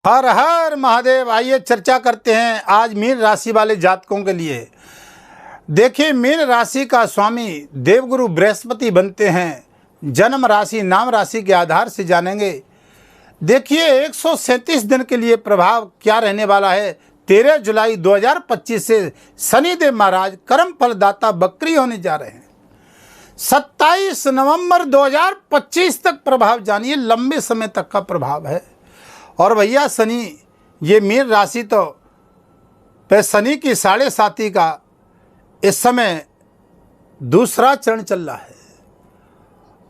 हर हर महादेव। आइए चर्चा करते हैं आज मीन राशि वाले जातकों के लिए। देखिए, मीन राशि का स्वामी देवगुरु बृहस्पति बनते हैं। जन्म राशि नाम राशि के आधार से जानेंगे। देखिए, 137 दिन के लिए प्रभाव क्या रहने वाला है। 13 जुलाई 2025 से शनिदेव महाराज कर्म फलदाता बकरी होने जा रहे हैं। 27 नवंबर 2025 तक प्रभाव जानिए, लंबे समय तक का प्रभाव है। और भैया शनि, ये मीन राशि तो पे शनि की 7.5 का इस समय दूसरा चरण चल रहा है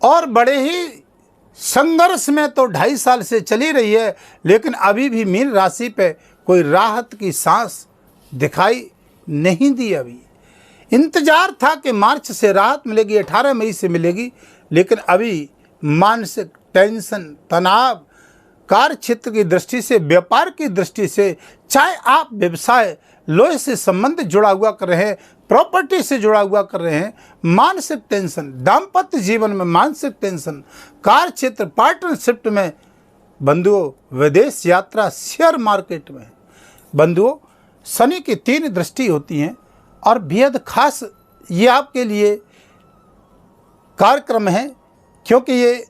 और बड़े ही संघर्ष में तो 2.5 साल से चली रही है, लेकिन अभी भी मीन राशि पे कोई राहत की सांस दिखाई नहीं दी। अभी इंतजार था कि मार्च से राहत मिलेगी, 18 मई से मिलेगी, लेकिन अभी मानसिक टेंशन, तनाव, कार्य क्षेत्र की दृष्टि से, व्यापार की दृष्टि से, चाहे आप व्यवसाय लोहे से संबंध जुड़ा हुआ कर रहे हैं, प्रॉपर्टी से जुड़ा हुआ कर रहे हैं, मानसिक टेंशन, दाम्पत्य जीवन में मानसिक टेंशन, कार्य क्षेत्र पार्टनरशिप में, बंधुओं विदेश यात्रा, शेयर मार्केट में। बंधुओं, शनि की 3 दृष्टि होती हैं और बेहद खास ये आपके लिए कार्यक्रम है, क्योंकि ये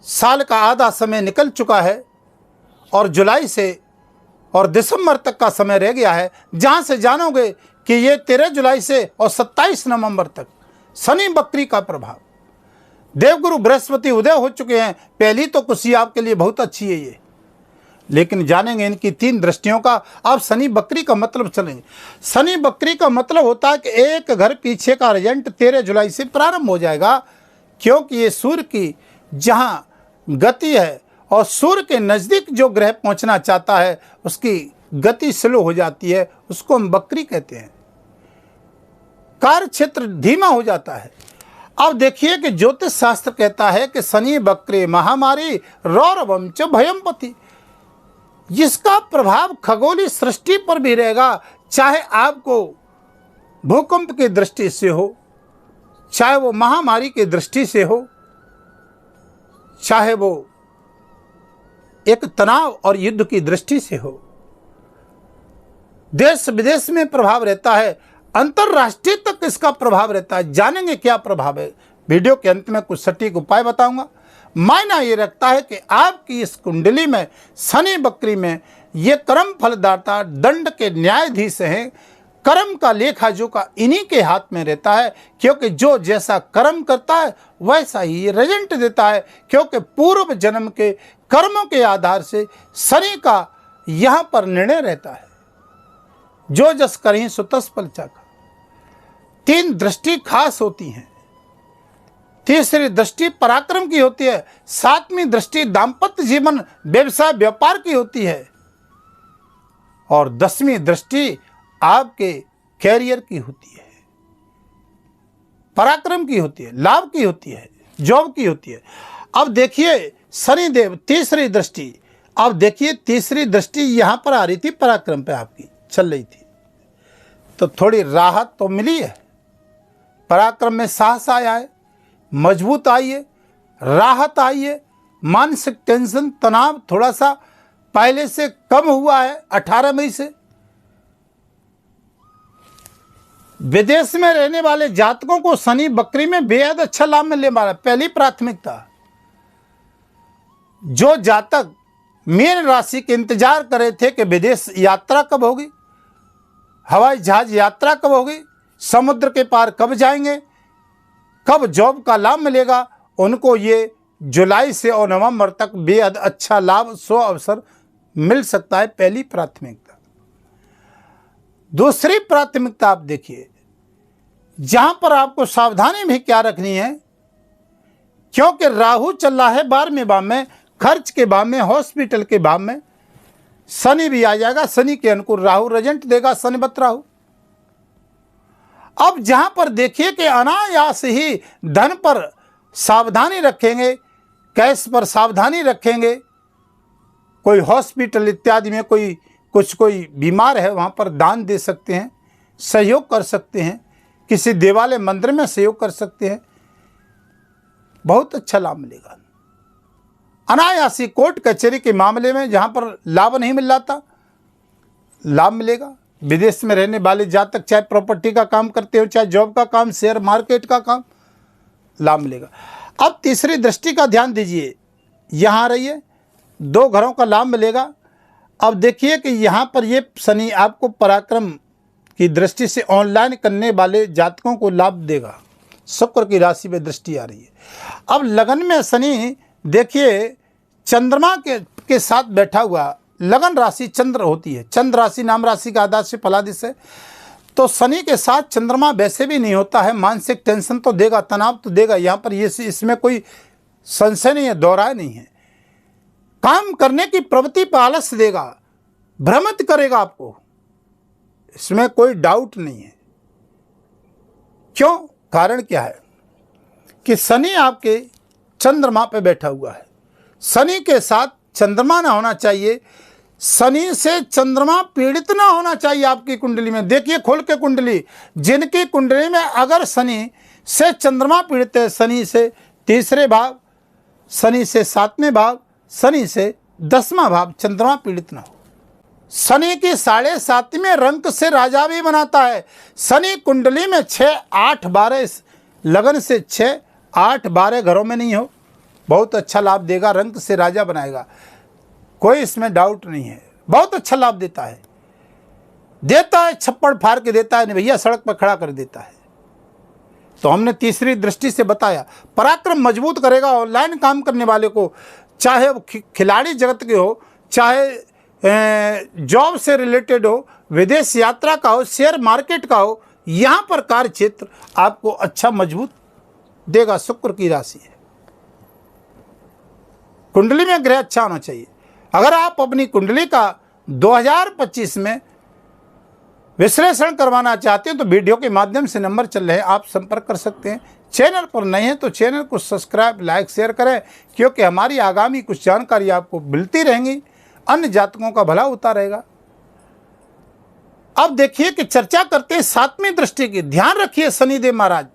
साल का आधा समय निकल चुका है और जुलाई से और दिसंबर तक का समय रह गया है, जहां से जानोगे कि ये 13 जुलाई से और 27 नवंबर तक शनि बकरी का प्रभाव। देवगुरु बृहस्पति उदय हो चुके हैं। पहली तो खुशी आपके लिए बहुत अच्छी है ये, लेकिन जानेंगे इनकी 3 दृष्टियों का। अब शनि बकरी का मतलब चलेंगे। शनि बकरी का मतलब होता है कि एक घर पीछे का रिजल्ट 13 जुलाई से प्रारंभ हो जाएगा, क्योंकि ये सूर्य की जहाँ गति है और सूर्य के नज़दीक जो ग्रह पहुंचना चाहता है उसकी गति स्लो हो जाती है, उसको हम बकरी कहते हैं। कार्य क्षेत्र धीमा हो जाता है। अब देखिए कि ज्योतिष शास्त्र कहता है कि शनि बकरे महामारी रौरवम च भयमपति, जिसका प्रभाव खगोलीय सृष्टि पर भी रहेगा। चाहे आपको भूकंप की दृष्टि से हो, चाहे वो महामारी की दृष्टि से हो, चाहे वो एक तनाव और युद्ध की दृष्टि से हो, देश विदेश में प्रभाव रहता है, अंतरराष्ट्रीय तक इसका प्रभाव रहता है। जानेंगे क्या प्रभाव है। वीडियो के अंत में कुछ सटीक उपाय बताऊंगा। मायना ये रखता है कि आपकी इस कुंडली में शनि बकरी में ये कर्म फलदाता दंड के न्यायाधीश हैं। कर्म का लेखा जोखा इन्हीं के हाथ में रहता है, क्योंकि जो जैसा कर्म करता है वैसा ही रिजल्ट देता है, क्योंकि पूर्व जन्म के कर्मों के आधार से शनि का यहाँ पर निर्णय रहता है। जो जस करहीं सो तस फल चाखा। 3 दृष्टि खास होती हैं। तीसरी दृष्टि पराक्रम की होती है। 7वीं दृष्टि दाम्पत्य जीवन, व्यवसाय, व्यापार की होती है। और 10वीं दृष्टि आपके कैरियर की होती है, पराक्रम की होती है, लाभ की होती है, जॉब की होती है। अब देखिए शनिदेव तीसरी दृष्टि, अब देखिए तीसरी दृष्टि यहां पर आ रही थी, पराक्रम पे आपकी चल रही थी, तो थोड़ी राहत तो मिली है। पराक्रम में साहस आया है, मजबूत आई है, राहत आई है। मानसिक टेंशन, तनाव थोड़ा सा पहले से कम हुआ है 18 मई से। विदेश में रहने वाले जातकों को शनि बकरी में बेहद अच्छा लाभ मिलने वाला है। पहली प्राथमिकता, जो जातक मीन राशि के इंतजार कर रहे थे कि विदेश यात्रा कब होगी, हवाई जहाज यात्रा कब होगी, समुद्र के पार कब जाएंगे, कब जॉब का लाभ मिलेगा, उनको ये जुलाई से और नवंबर तक बेहद अच्छा लाभ, अवसर मिल सकता है। पहली प्राथमिकता। दूसरी प्राथमिकता आप देखिए, जहां पर आपको सावधानी भी क्या रखनी है, क्योंकि राहु चल रहा है 12वें भाव में, खर्च के भाव में, हॉस्पिटल के भाव में। शनि भी आ जाएगा, शनि के अनुकूल राहु रिजल्ट देगा, शनिवत राहु। अब जहां पर देखिए कि अनायास ही धन पर सावधानी रखेंगे, कैश पर सावधानी रखेंगे, कोई हॉस्पिटल इत्यादि में कोई बीमार है वहां पर दान दे सकते हैं, सहयोग कर सकते हैं, किसी देवालय मंदिर में सहयोग कर सकते हैं, बहुत अच्छा लाभ मिलेगा। अनायासी कोर्ट कचहरी के मामले में जहाँ पर लाभ नहीं मिल रहा था, लाभ मिलेगा। विदेश में रहने वाले जातक चाहे प्रॉपर्टी का काम करते हो, चाहे जॉब का काम, शेयर मार्केट का काम, लाभ मिलेगा। अब तीसरी दृष्टि का ध्यान दीजिए, यहाँ आ रही है, 2 घरों का लाभ मिलेगा। अब देखिए कि यहाँ पर ये शनि आपको पराक्रम की दृष्टि से ऑनलाइन करने वाले जातकों को लाभ देगा। शुक्र की राशि में दृष्टि आ रही है। अब लगन में शनि देखिए चंद्रमा के साथ बैठा हुआ, लगन राशि चंद्र होती है, चंद्र राशि नाम राशि का आदाश फलादिश है। तो शनि के साथ चंद्रमा वैसे भी नहीं होता है, मानसिक टेंशन तो देगा, तनाव तो देगा। यहाँ पर ये इसमें कोई संशय नहीं है, दोहराए नहीं है। काम करने की प्रवृत्ति पर आलस्य देगा, भ्रमित करेगा आपको, इसमें कोई डाउट नहीं है। क्यों? कारण क्या है कि शनि आपके चंद्रमा पे बैठा हुआ है। शनि के साथ चंद्रमा ना होना चाहिए, शनि से चंद्रमा पीड़ित ना होना चाहिए आपकी कुंडली में। देखिए खोल के कुंडली, जिनकी कुंडली में अगर शनि से चंद्रमा पीड़ित है, शनि से 3रे भाव, शनि से 7वें भाव, शनि से 10वां भाव चंद्रमा पीड़ित ना हो। शनि की 7.5वें रंक से राजा भी बनाता है। शनि कुंडली में 6, 8, 12 लगन से 6, 8, 12 घरों में नहीं हो, बहुत अच्छा लाभ देगा, रंक से राजा बनाएगा, कोई इसमें डाउट नहीं है। बहुत अच्छा लाभ देता है, छप्पड़ फाड़ के देता है, नहीं भैया सड़क पर खड़ा कर देता है। तो हमने तीसरी दृष्टि से बताया, पराक्रम मजबूत करेगा ऑनलाइन काम करने वाले को, चाहे वो खिलाड़ी जगत के हो, चाहे जॉब से रिलेटेड हो, विदेश यात्रा का हो, शेयर मार्केट का हो, यहाँ पर कार्य क्षेत्र आपको अच्छा मजबूत देगा। शुक्र की राशि है, कुंडली में ग्रह अच्छा होना चाहिए। अगर आप अपनी कुंडली का 2025 में विश्लेषण करवाना चाहते हैं तो वीडियो के माध्यम से नंबर चल रहे हैं, आप संपर्क कर सकते हैं। चैनल पर नए हैं तो चैनल को सब्सक्राइब, लाइक, शेयर करें, क्योंकि हमारी आगामी कुछ जानकारी आपको मिलती रहेंगी, अन्य जातकों का भला होता रहेगा। अब देखिए कि चर्चा करते हैं 7वीं दृष्टि की, ध्यान रखिए शनिदेव महाराज।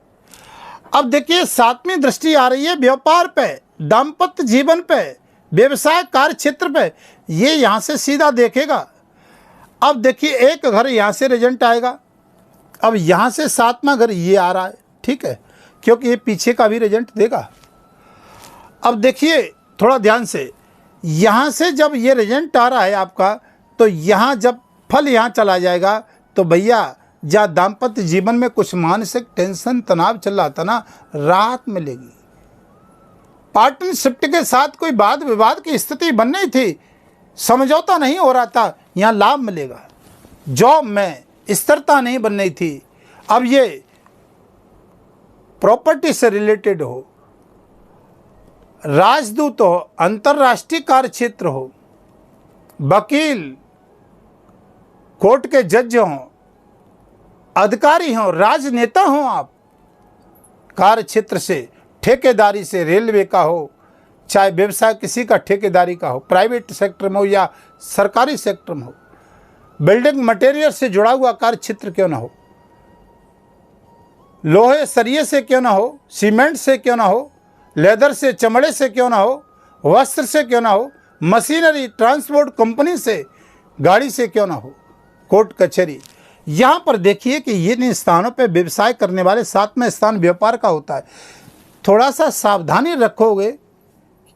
अब देखिए 7वीं दृष्टि आ रही है व्यापार पे, दाम्पत्य जीवन पे, व्यवसाय कार्य क्षेत्र पे, ये यहाँ से सीधा देखेगा। अब देखिए एक घर यहाँ से रिजल्ट आएगा, अब यहाँ से 7वां घर ये आ रहा है, ठीक है, क्योंकि ये पीछे का भी रिजल्ट देगा। अब देखिए थोड़ा ध्यान से, यहाँ से जब ये रिजल्ट आ रहा है आपका, तो यहाँ जब फल यहाँ चला जाएगा तो भैया जहाँ दाम्पत्य जीवन में कुछ मानसिक टेंशन तनाव चल रहा था ना, राहत मिलेगी। पार्टनरशिप के साथ कोई वाद विवाद की स्थिति बन रही थी, समझौता नहीं हो रहा था, यहाँ लाभ मिलेगा। जॉब में स्थिरता नहीं बन रही थी, अब ये प्रॉपर्टी से रिलेटेड हो, राजदूत हो, अंतर्राष्ट्रीय कार्य क्षेत्र हो, वकील, कोर्ट के जज हों, अधिकारी हों, राजनेता हों, आप कार्य क्षेत्र से, ठेकेदारी से, रेलवे का हो, चाहे व्यवसाय किसी का ठेकेदारी का हो, प्राइवेट सेक्टर में हो या सरकारी सेक्टर में हो, बिल्डिंग मटेरियल से जुड़ा हुआ कार्य क्षेत्र क्यों ना हो, लोहे सरिये से क्यों ना हो, सीमेंट से क्यों ना हो, लेदर से, चमड़े से क्यों ना हो, वस्त्र से क्यों ना हो, मशीनरी, ट्रांसपोर्ट कंपनी से, गाड़ी से क्यों ना हो, कोर्ट कचहरी, यहाँ पर देखिए कि ये स्थानों पे व्यवसाय करने वाले, 7वां स्थान व्यापार का होता है। थोड़ा सा सावधानी रखोगे,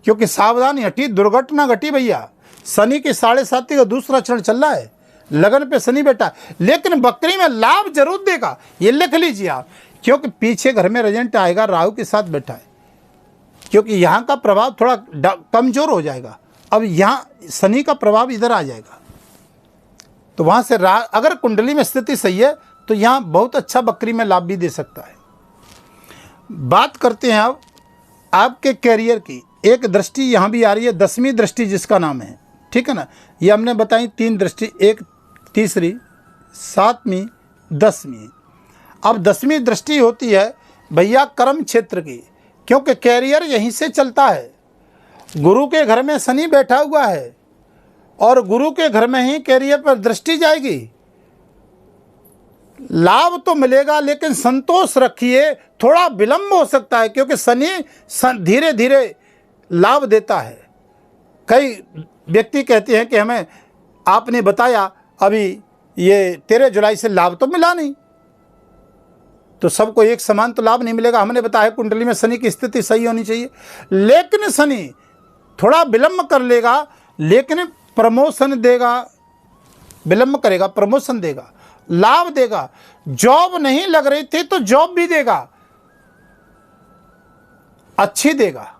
क्योंकि सावधानी हटी दुर्घटना घटी भैया। शनि की 7.5 का दूसरा क्षण चल रहा है, लगन पे शनि बैठा, लेकिन बकरी में लाभ जरूर देगा, ये लिख लीजिए आप, क्योंकि पीछे घर में रिजल्ट आएगा, राहु के साथ बैठा है, क्योंकि यहाँ का प्रभाव थोड़ा कमजोर हो जाएगा। अब यहाँ शनि का प्रभाव इधर आ जाएगा, तो वहाँ से अगर कुंडली में स्थिति सही है तो यहाँ बहुत अच्छा बकरी में लाभ भी दे सकता है। बात करते हैं अब आपके कैरियर की। एक दृष्टि यहाँ भी आ रही है, 10वीं दृष्टि जिसका नाम है, ठीक है ना। ये हमने बताई 3 दृष्टि, एक तीसरी, 7वीं, 10वीं। अब 10वीं दृष्टि होती है भैया कर्म क्षेत्र की, क्योंकि कैरियर यहीं से चलता है। गुरु के घर में शनि बैठा हुआ है और गुरु के घर में ही कैरियर पर दृष्टि जाएगी। लाभ तो मिलेगा, लेकिन संतोष रखिए, थोड़ा विलंब हो सकता है, क्योंकि शनि धीरे धीरे लाभ देता है, कई व्यक्ति कहते हैं कि हमें आपने बताया अभी ये 13 जुलाई से लाभ तो मिला नहीं, तो सबको एक समान तो लाभ नहीं मिलेगा। हमने बताया कुंडली में शनि की स्थिति सही होनी चाहिए, लेकिन शनि थोड़ा विलंब कर लेगा, लेकिन प्रमोशन देगा, विलंब करेगा प्रमोशन देगा, लाभ देगा। जॉब नहीं लग रही थी तो जॉब भी देगा, अच्छी देगा।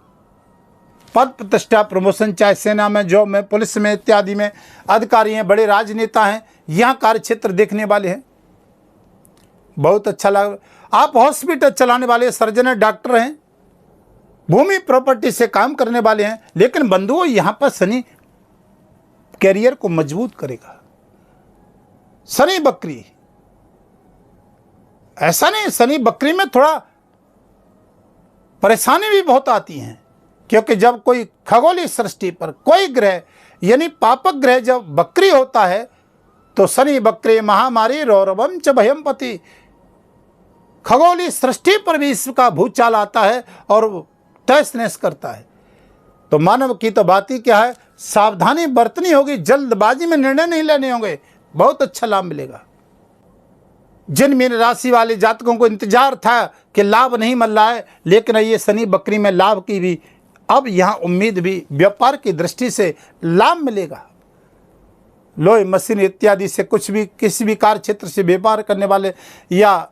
पद प्रतिष्ठा प्रमोशन, चाहे सेना में, जॉब में, पुलिस में इत्यादि में अधिकारी हैं, बड़े राजनेता हैं, यहाँ कार्य क्षेत्र देखने वाले हैं, बहुत अच्छा लग। आप हॉस्पिटल चलाने वाले सर्जन हैं, डॉक्टर हैं, भूमि प्रॉपर्टी से काम करने वाले हैं, लेकिन बंधुओं यहाँ पर शनि कैरियर को मजबूत करेगा। शनि बकरी, ऐसा नहीं, शनि बकरी में थोड़ा परेशानी भी बहुत आती हैं, क्योंकि जब कोई खगोलीय सृष्टि पर कोई ग्रह यानी पापक ग्रह जब बकरी होता है तो शनि बकरी महामारी रौरवम च भयम पति, खगोलीय सृष्टि पर भी इसका भूचाल आता है और तहस नहस करता है। तो मानव की तो बात ही क्या है, सावधानी बरतनी होगी, जल्दबाजी में निर्णय नहीं लेने होंगे, बहुत अच्छा लाभ मिलेगा। जिन मीन राशि वाले जातकों को इंतजार था कि लाभ नहीं मिल रहा है, लेकिन ये शनि बकरी में लाभ की भी अब यहाँ उम्मीद भी, व्यापार की दृष्टि से लाभ मिलेगा। लोहे मशीन इत्यादि से कुछ भी, किसी भी कार्य क्षेत्र से व्यापार करने वाले या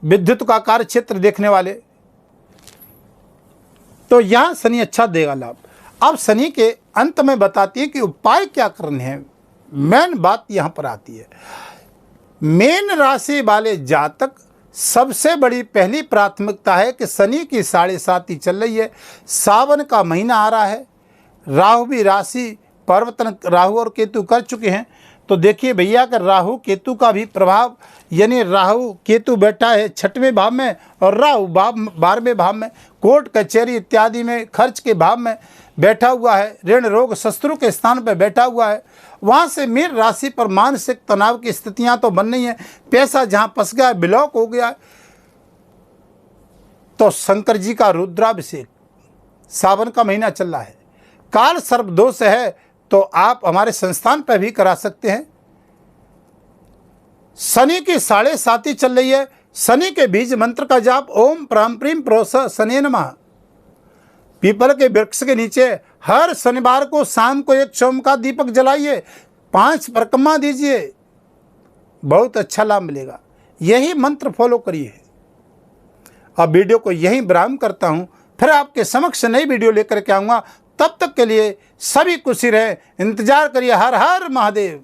विद्युत का कार्य क्षेत्र देखने वाले, तो यहाँ शनि अच्छा देगा लाभ। अब शनि के अंत में बताती है कि उपाय क्या करने हैं। मेन बात यहाँ पर आती है, मीन राशि वाले जातक सबसे बड़ी पहली प्राथमिकता है कि शनि की 7.5 चल रही है, सावन का महीना आ रहा है, राहु भी राशि परिवर्तन राहु और केतु कर चुके हैं। तो देखिए भैया कि राहु केतु का भी प्रभाव, यानी राहु केतु बैठा है 6वें भाव में और राहु 12वें भाव में, कोर्ट कचहरी इत्यादि में, खर्च के भाव में बैठा हुआ है, ऋण रोग शत्रु के स्थान पर बैठा हुआ है। वहाँ से मीन राशि पर मानसिक तनाव की स्थितियाँ तो बन रही हैं, पैसा जहाँ फंस गया, ब्लॉक हो गया। तो शंकर जी का रुद्राभिषेक, सावन का महीना चल रहा है, काल सर्प दोष है तो आप हमारे संस्थान पर भी करा सकते हैं। शनि की 7.5 चल रही है, शनि के बीज मंत्र का जाप ओम प्राम प्रीम प्रोस शनि नमः। पीपल के वृक्ष के नीचे हर शनिवार को शाम को एक सोम का दीपक जलाइए, 5 परिक्रमा दीजिए, बहुत अच्छा लाभ मिलेगा। यही मंत्र फॉलो करिए। अब वीडियो को यहीं विराम करता हूँ, फिर आपके समक्ष नई वीडियो लेकर के आऊँगा। तब तक के लिए सभी खुशी रहे, इंतजार करिए। हर हर महादेव।